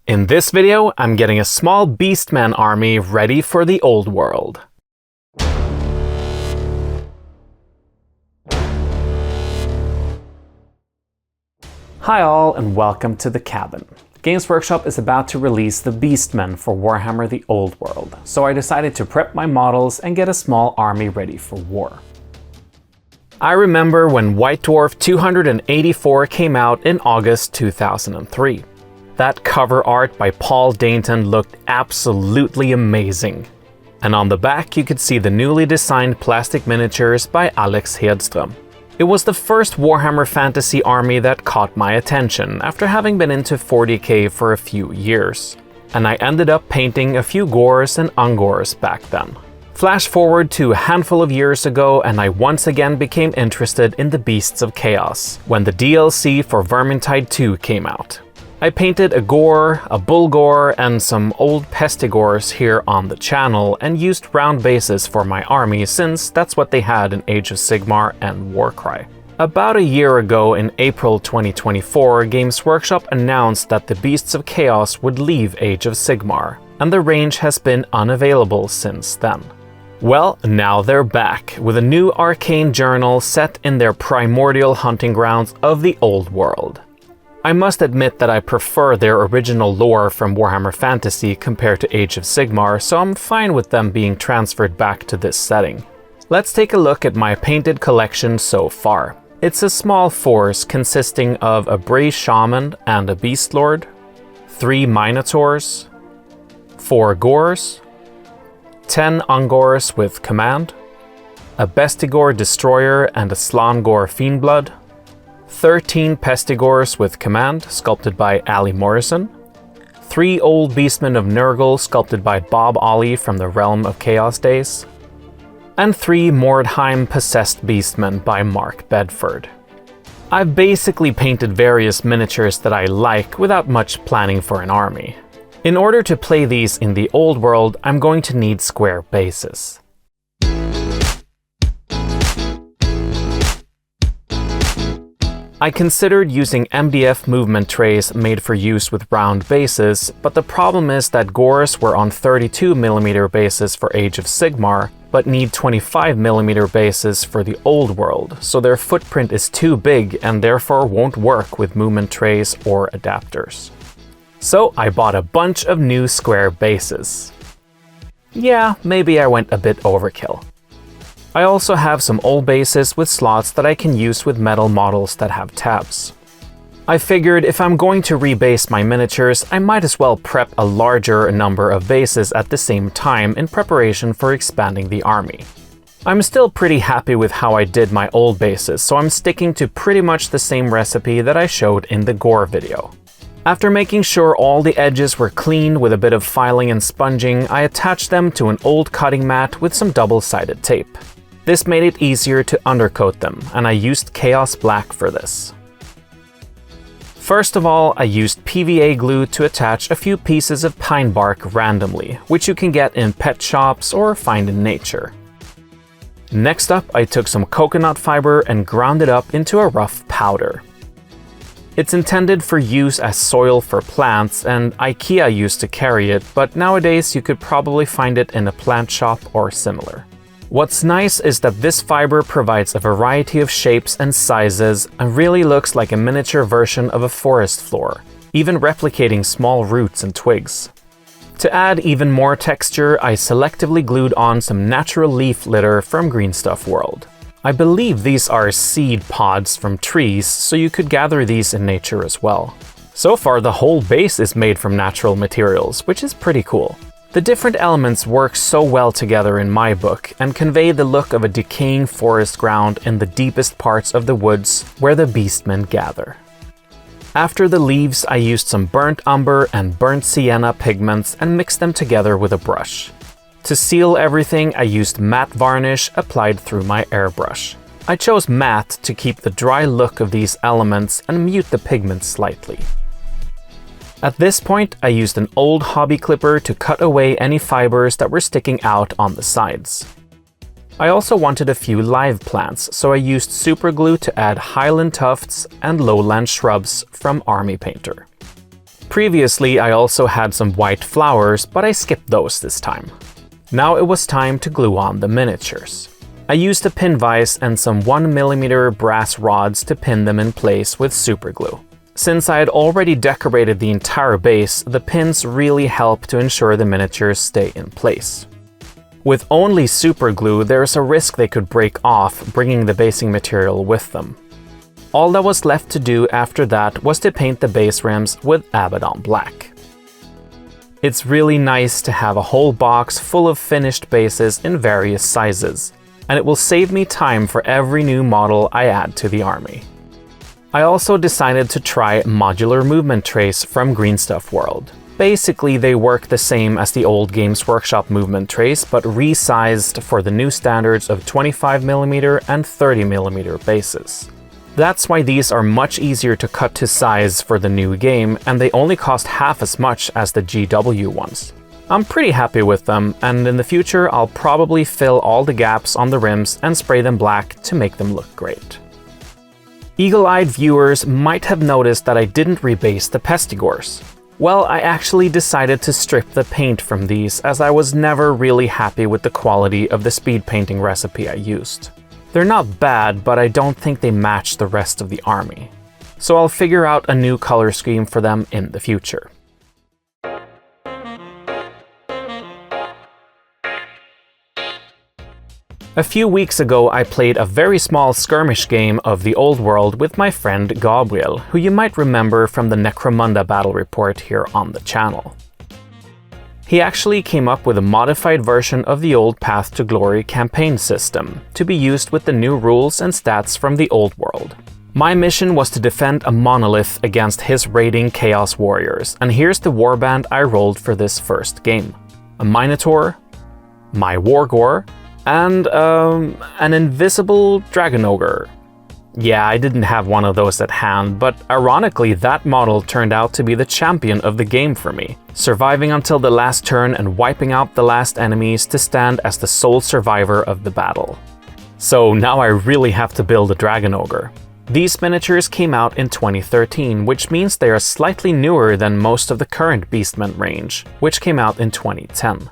In this video, I'm getting a small Beastmen army ready for the old world. Hi all, and welcome to the cabin. Games Workshop is about to release the Beastmen for Warhammer the Old World, so I decided to prep my models and get a small army ready for war. I remember when White Dwarf 284 came out in August 2003. That cover art by Paul Dainton looked absolutely amazing. And on the back you could see the newly designed plastic miniatures by Alex Hedström. It was the first Warhammer Fantasy army that caught my attention after having been into 40k for a few years. And I ended up painting a few Gores and Ungores back then. Flash forward to a handful of years ago and I once again became interested in the Beasts of Chaos, when the DLC for Vermintide 2 came out. I painted a Gore, a Bulgor, and some old Pestigores here on the channel and used round bases for my army since that's what they had in Age of Sigmar and Warcry. About a year ago in April 2024, Games Workshop announced that the Beasts of Chaos would leave Age of Sigmar, and the range has been unavailable since then. Well, now they're back, with a new Arcane Journal set in their primordial hunting grounds of the old world. I must admit that I prefer their original lore from Warhammer Fantasy compared to Age of Sigmar, so I'm fine with them being transferred back to this setting. Let's take a look at my painted collection so far. It's a small force consisting of a bray-shaman and a beastlord, 3 minotaurs, 4 gores, 10 ungores with command, a bestigore destroyer and a slangor fiendblood, 13 pestigores with command, sculpted by Ali Morrison, 3 old beastmen of Nurgle, sculpted by Bob Ollie from the Realm of Chaos days, and 3 Mordheim possessed beastmen by Mark Bedford. I've basically painted various miniatures that I like without much planning for an army. In order to play these in the old world, I'm going to need square bases. I considered using MDF movement trays made for use with round bases, but the problem is that Gores were on 32mm bases for Age of Sigmar, but need 25mm bases for the old world, so their footprint is too big and therefore won't work with movement trays or adapters. So I bought a bunch of new square bases. Yeah, maybe I went a bit overkill. I also have some old bases with slots that I can use with metal models that have tabs. I figured if I'm going to rebase my miniatures, I might as well prep a larger number of bases at the same time in preparation for expanding the army. I'm still pretty happy with how I did my old bases, so I'm sticking to pretty much the same recipe that I showed in the Gore video. After making sure all the edges were clean with a bit of filing and sponging, I attached them to an old cutting mat with some double-sided tape. This made it easier to undercoat them, and I used Chaos Black for this. First of all, I used PVA glue to attach a few pieces of pine bark randomly, which you can get in pet shops or find in nature. Next up, I took some coconut fiber and ground it up into a rough powder. It's intended for use as soil for plants, and IKEA used to carry it, but nowadays you could probably find it in a plant shop or similar. What's nice is that this fiber provides a variety of shapes and sizes and really looks like a miniature version of a forest floor, even replicating small roots and twigs. To add even more texture, I selectively glued on some natural leaf litter from Green Stuff World. I believe these are seed pods from trees, so you could gather these in nature as well. So far, the whole base is made from natural materials, which is pretty cool. The different elements work so well together in my book and convey the look of a decaying forest ground in the deepest parts of the woods where the beastmen gather. After the leaves, I used some burnt umber and burnt sienna pigments and mixed them together with a brush. To seal everything, I used matte varnish applied through my airbrush. I chose matte to keep the dry look of these elements and mute the pigments slightly. At this point, I used an old hobby clipper to cut away any fibers that were sticking out on the sides. I also wanted a few live plants, so I used super glue to add highland tufts and lowland shrubs from Army Painter. Previously, I also had some white flowers, but I skipped those this time. Now it was time to glue on the miniatures. I used a pin vise and some 1mm brass rods to pin them in place with super glue. Since I had already decorated the entire base, the pins really help to ensure the miniatures stay in place. With only super glue, there is a risk they could break off, bringing the basing material with them. All that was left to do after that was to paint the base rims with Abaddon Black. It's really nice to have a whole box full of finished bases in various sizes, and it will save me time for every new model I add to the army. I also decided to try modular movement trays from Green Stuff World. Basically, they work the same as the old Games Workshop movement trays, but resized for the new standards of 25mm and 30mm bases. That's why these are much easier to cut to size for the new game, and they only cost half as much as the GW ones. I'm pretty happy with them, and in the future I'll probably fill all the gaps on the rims and spray them black to make them look great. Eagle-eyed viewers might have noticed that I didn't rebase the Pestigores. Well, I actually decided to strip the paint from these, as I was never really happy with the quality of the speed painting recipe I used. They're not bad, but I don't think they match the rest of the army. So I'll figure out a new color scheme for them in the future. A few weeks ago, I played a very small skirmish game of the Old World with my friend Gabriel, who you might remember from the Necromunda battle report here on the channel. He actually came up with a modified version of the old Path to Glory campaign system, to be used with the new rules and stats from the Old World. My mission was to defend a monolith against his raiding Chaos Warriors, and here's the warband I rolled for this first game. A Minotaur, my Wargore, and an invisible Dragon Ogre. Yeah, I didn't have one of those at hand, but ironically that model turned out to be the champion of the game for me, surviving until the last turn and wiping out the last enemies to stand as the sole survivor of the battle. So now I really have to build a Dragon Ogre. These miniatures came out in 2013, which means they are slightly newer than most of the current Beastmen range, which came out in 2010.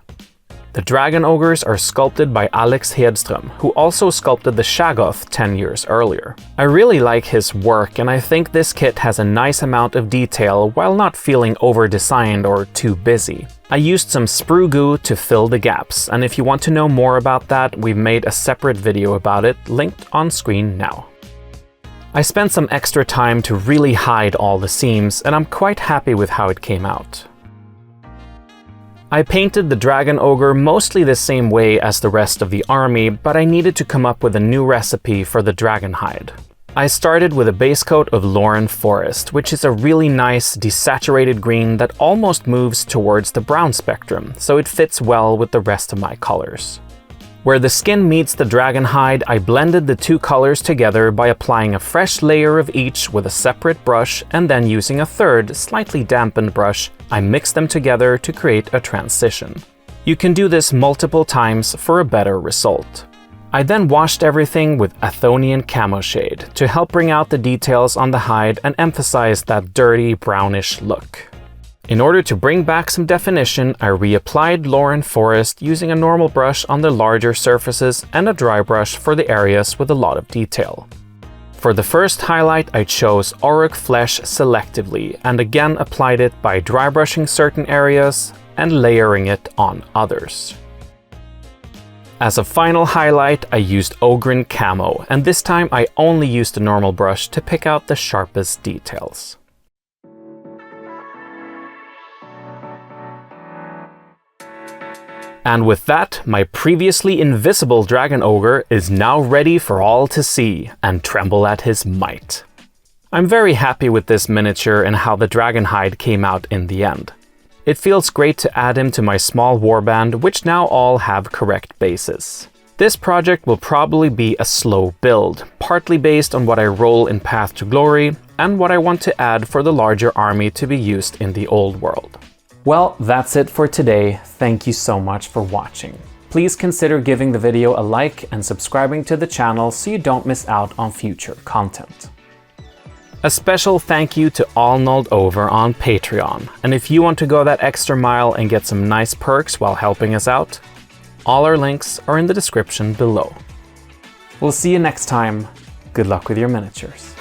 The Dragon Ogres are sculpted by Alex Hedström, who also sculpted the Shaggoth 10 years earlier. I really like his work, and I think this kit has a nice amount of detail while not feeling over-designed or too busy. I used some sprue goo to fill the gaps, and if you want to know more about that, we've made a separate video about it, linked on screen now. I spent some extra time to really hide all the seams, and I'm quite happy with how it came out. I painted the Dragon Ogre mostly the same way as the rest of the army, but I needed to come up with a new recipe for the dragon hide. I started with a base coat of Lauren Forest, which is a really nice desaturated green that almost moves towards the brown spectrum, so it fits well with the rest of my colors. Where the skin meets the dragon hide, I blended the two colors together by applying a fresh layer of each with a separate brush, and then using a third, slightly dampened brush, I mixed them together to create a transition. You can do this multiple times for a better result. I then washed everything with Athonian Camo Shade to help bring out the details on the hide and emphasize that dirty brownish look. In order to bring back some definition, I reapplied Lauren Forest using a normal brush on the larger surfaces and a dry brush for the areas with a lot of detail. For the first highlight, I chose Auric Flesh selectively and again applied it by dry brushing certain areas and layering it on others. As a final highlight, I used Ogre Camo, and this time I only used a normal brush to pick out the sharpest details. And with that, my previously invisible Dragon Ogre is now ready for all to see and tremble at his might. I'm very happy with this miniature and how the dragon hide came out in the end. It feels great to add him to my small warband, which now all have correct bases. This project will probably be a slow build, partly based on what I roll in Path to Glory and what I want to add for the larger army to be used in the Old World. Well, that's it for today. Thank you so much for watching. Please consider giving the video a like and subscribing to the channel so you don't miss out on future content. A special thank you to Arnold over on Patreon. And if you want to go that extra mile and get some nice perks while helping us out, all our links are in the description below. We'll see you next time. Good luck with your miniatures.